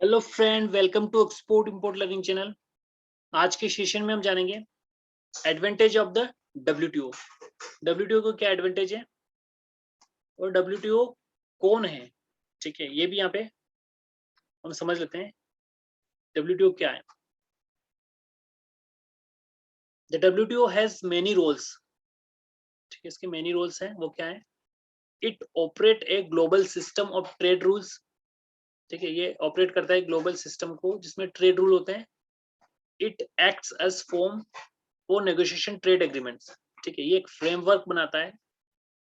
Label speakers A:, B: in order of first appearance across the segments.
A: Hello friend, welcome to export import learning channel. आज के session में हम जानेंगे advantage of the WTO. WTO को क्या एडवांटेज है और डब्ल्यूटीओ कौन है। ठीक है, ये भी यहाँ पे हम समझ लेते हैं डब्ल्यूटीओ क्या है। The WTO has many roles. ठीक है, इसके मेनी रोल्स हैं। वो क्या है? It operate a global system of trade rules. ठीक है, ये ऑपरेट करता है ग्लोबल सिस्टम को जिसमें ट्रेड रूल होते हैं। It acts as forum for negotiation trade agreements. ठीक है, ये एक फ्रेमवर्क बनाता है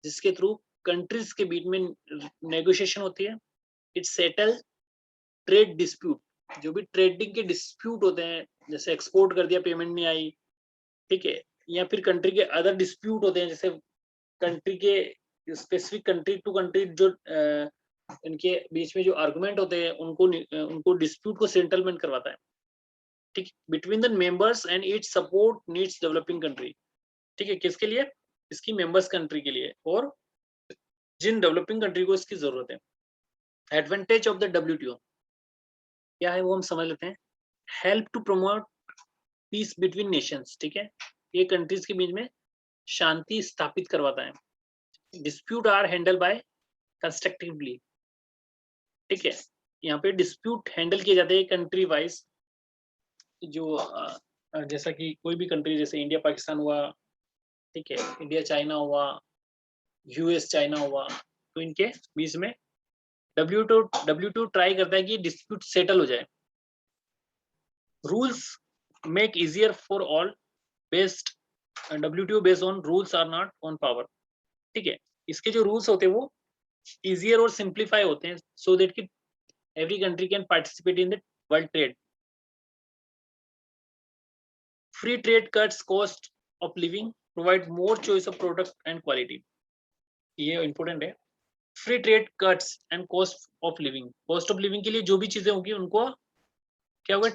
A: जिसके थ्रू कंट्रीज के बीच में नेगोशिएशन होती है। It settle trade dispute. जो भी ट्रेडिंग के डिस्प्यूट होते हैं, जैसे एक्सपोर्ट कर दिया, पेमेंट नहीं आई, ठीक है, या फिर कंट्री के अदर डिस्प्यूट होते हैं, जैसे कंट्री के स्पेसिफिक कंट्री टू कंट्री जो इनके बीच में जो आर्गुमेंट होते हैं उनको डिस्प्यूट को सेटलमेंट करवाता है। ठीक, between the members and it support needs developing country. ठीक है, किसके लिए? इसकी मेंबर्स कंट्री के लिए और जिन डेवलपिंग कंट्री को इसकी जरूरत है। एडवांटेज ऑफ द डब्ल्यूटीओ क्या है वो हम समझ लेते हैं। Help to promote peace between nations. ठीक है, ये कंट्रीज के बीच में शांति स्थापित करवाता है। Dispute are handle by constructively. ठीक है, यहाँ पे डिस्प्यूट हैंडल किए जाते हैं कंट्री वाइज। जो जैसा कि कोई भी कंट्री, जैसे इंडिया पाकिस्तान हुआ, ठीक है, इंडिया चाइना हुआ, यूएस चाइना हुआ, तो इनके बीच में डब्ल्यू टू ट्राई करता है कि डिस्प्यूट सेटल हो जाए। Rules make easier for all based. WTO based on rules are not on power. ठीक है, इसके जो रूल्स होते हैं वो इजियर और सिंप्लीफाई होते हैं सो दैट कि every country can participate in the world trade. Free trade cuts cost of living, provide more choice of product and quality. ये इंपॉर्टेंट है। Free trade cuts and cost of living. Cost of living के लिए जो भी चीजें होगी उनको क्या होगा,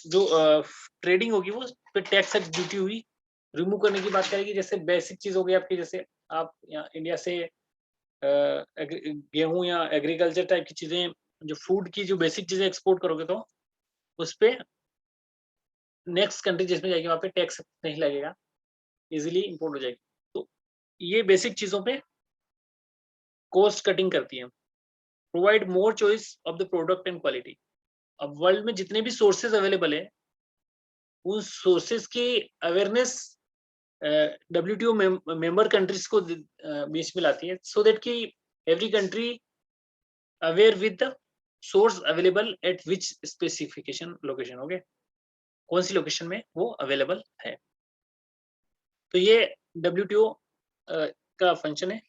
A: जो ट्रेडिंग होगी वो पे टैक्स एंड ड्यूटी हुई रिमूव करने की बात करेगी। जैसे बेसिक चीज हो गई आपकी, जैसे आप यहाँ इंडिया से गेहूं या एग्रीकल्चर टाइप की चीजें, जो फूड की जो बेसिक चीजें एक्सपोर्ट करोगे तो उस पे नेक्स्ट कंट्री जिसमें जाएगी वहां पे टैक्स नहीं लगेगा, इजिली इंपोर्ट हो जाएगी। तो ये बेसिक चीजों पे कॉस्ट कटिंग करती है। Provide more choice of the product and quality. अब वर्ल्ड में जितने भी सोर्सेज अवेलेबल है उन सोर्सेज की अवेयरनेस डब्ल्यूटीओ मेंबर कंट्रीज को बीच में लाती है सो दैट कि every country aware with the source available at which specification location. Okay, कौन सी लोकेशन में वो अवेलेबल है। तो ये डब्ल्यूटीओ का फंक्शन है।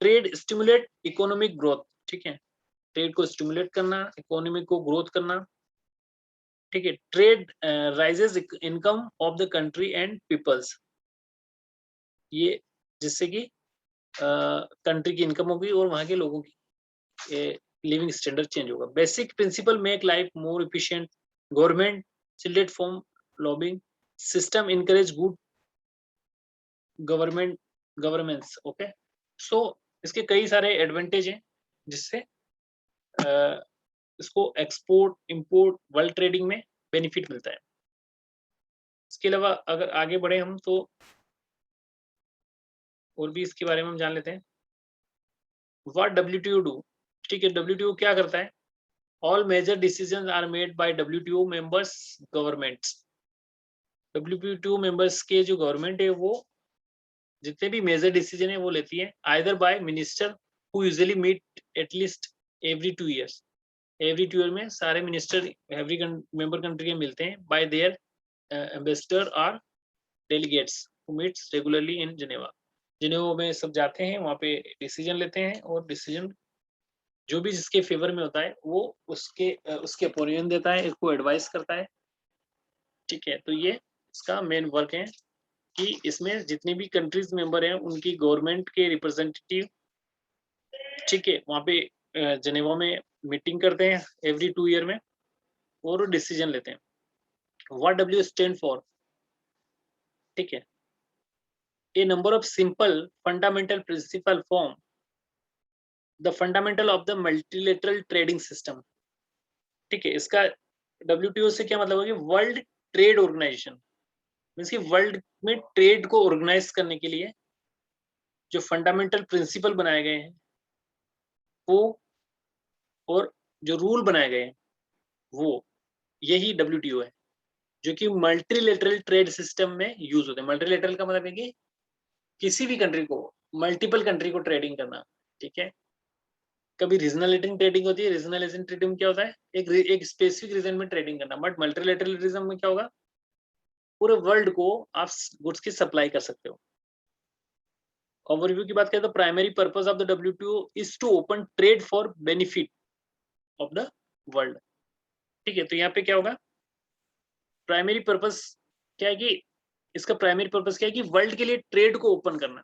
A: Trade stimulate economic growth. ठीक है, ट्रेड को स्टिमुलेट करना, इकोनॉमी को ग्रोथ करना। ठीक है, trade raises income of the country and peoples. ये जिससे कि कंट्री की इनकम होगी और वहां के लोगों की लिविंग स्टैंडर्ड चेंज होगा। Basic principle make life more efficient. Government select form lobbying system encourage good government governance. Okay, so इसके कई सारे एडवांटेज हैं जिससे इसको एक्सपोर्ट इंपोर्ट वर्ल्ड ट्रेडिंग में बेनिफिट मिलता है। इसके अलावा अगर आगे बढ़े हम तो और भी इसके बारे में हम जान लेते हैं। What WTO do. ठीक है, डब्ल्यूटीओ क्या करता है? All major decisions are made by WTO members governments. WTO members के जो गवर्नमेंट है वो जितने भी मेजर डिसीजन है वो लेती है either by minister who usually meet at least every 2 years। Every 2 year में सारे मिनिस्टर एवरी मेंबर कंट्री के मिलते हैं बाय देयर एम्बेसडर और delegates who meets regularly in Geneva. Geneva में सब जाते हैं, वहाँ पे डिसीजन लेते हैं और डिसीजन जो भी जिसके फेवर में होता है वो उसके ओपिनियन देता है, इसको एडवाइस करता है। ठीक है, तो ये इसका मेन वर्क है कि इसमें जितनी भी कंट्रीज मेंबर हैं उनकी गवर्नमेंट के रिप्रेजेंटेटिव, ठीक है, वहाँ पे जनेवा में मीटिंग करते हैं एवरी 2 year में और डिसीजन लेते हैं। What W stand for. ठीक है, a number of simple fundamental principle form the fundamental of the multilateral trading system. ठीक है, इसका WTO से क्या मतलब है कि वर्ल्ड ट्रेड ऑर्गेनाइजेशन, मीन्स कि वर्ल्ड में ट्रेड को ऑर्गेनाइज करने के लिए जो फंडामेंटल प्रिंसिपल बनाए गए हैं वो, और जो रूल बनाए गए हैं वो, यही WTO है, जो कि मल्टीलेटरल ट्रेड सिस्टम में यूज होते हैं। मल्टीलेटरल का मतलब है कि किसी भी कंट्री को, मल्टीपल कंट्री को ट्रेडिंग करना। ठीक है, कभी रीजनल ट्रेडिंग होती है, रीजनल ट्रेडिंग में क्या होता है, एक स्पेसिफिक रीजन में ट्रेडिंग करना, बट मल्टीलेटरलिज्म में क्या होगा, पूरे वर्ल्ड को आप गुड्स की सप्लाई कर सकते हो। ओवरव्यू की बात करें तो primary purpose of the WTO is to open trade for benefit of the world. ठीक है, तो यहाँ पे क्या होगा, प्राइमरी पर्पस क्या है कि इसका प्राइमरी पर्पस क्या है कि वर्ल्ड के लिए ट्रेड को ओपन करना।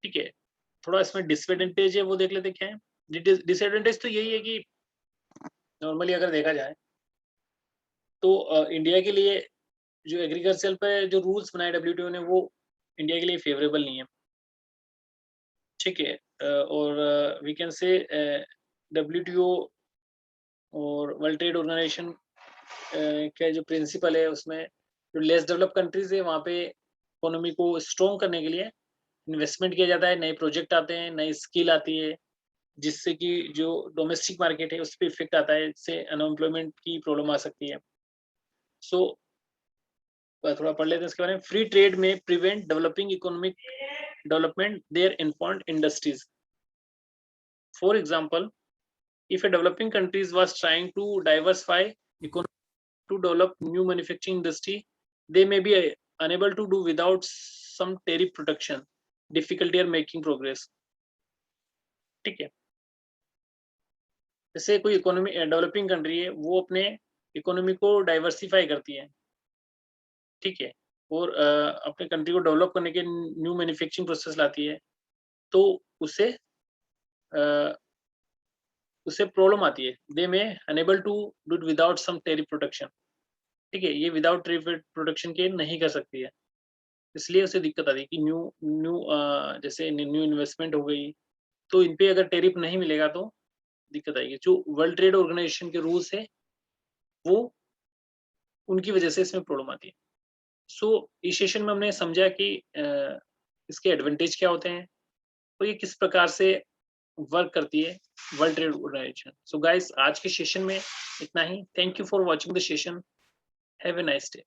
A: ठीक है, थोड़ा इसमें डिसएडवांटेज है, वो देख लेते क्या है। डिसएडवांटेज तो यही है कि नॉर्मली अगर देखा जाए तो इंडिया के लिए जो एग्रीकल्चर पे जो रूल्स बनाए WTO ने वो इंडिया के लिए फेवरेबल नहीं है। ठीक है, और वी कैन से WTO और वर्ल्ड ट्रेड ऑर्गेनाइजेशन का जो प्रिंसिपल है उसमें जो लेस डेवलप कंट्रीज है वहाँ पे इकोनॉमी को स्ट्रॉन्ग करने के लिए इन्वेस्टमेंट किया जाता है, नए प्रोजेक्ट आते हैं, नई स्किल आती है, जिससे कि जो डोमेस्टिक मार्केट है उस पर इफेक्ट आता है, इससे अनएम्प्लॉयमेंट की प्रॉब्लम आ सकती है। सो थोड़ा पढ़ लेते हैं इसके बारे में। फ्री ट्रेड में prevent developing economic development their informed industries. For example, if a developing countries was trying to diversify economy to develop new manufacturing industry, they may be unable to do without some tariff protection, difficulty are making progress। ठीक है, जैसे कोई economy developing country है वो अपने economy को diversify करती है। ठीक है, और अपने कंट्री को डेवलप करने के न्यू मैन्युफैक्चरिंग प्रोसेस लाती है, तो उसे उससे प्रॉब्लम आती है, दे में unable to do it without some tariff protection. ठीक है, ये विदाउट टेरिफ प्रोटेक्शन के नहीं कर सकती है, इसलिए उसे दिक्कत आती है कि न्यू न्यू जैसे न्यू इन्वेस्टमेंट हो गई, तो इन पे अगर टेरिफ नहीं मिलेगा तो दिक्कत आएगी। जो वर्ल्ड ट्रेड ऑर्गेनाइजेशन के रूल्स है वो, उनकी वजह से इसमें प्रॉब्लम आती है। सो इस सेशन में हमने समझा कि इसके एडवांटेज क्या होते हैं और ये किस प्रकार से वर्क करती है world trade organisation. So guys, आज के सेशन में इतना ही। Thank you for watching the session. Have a nice day.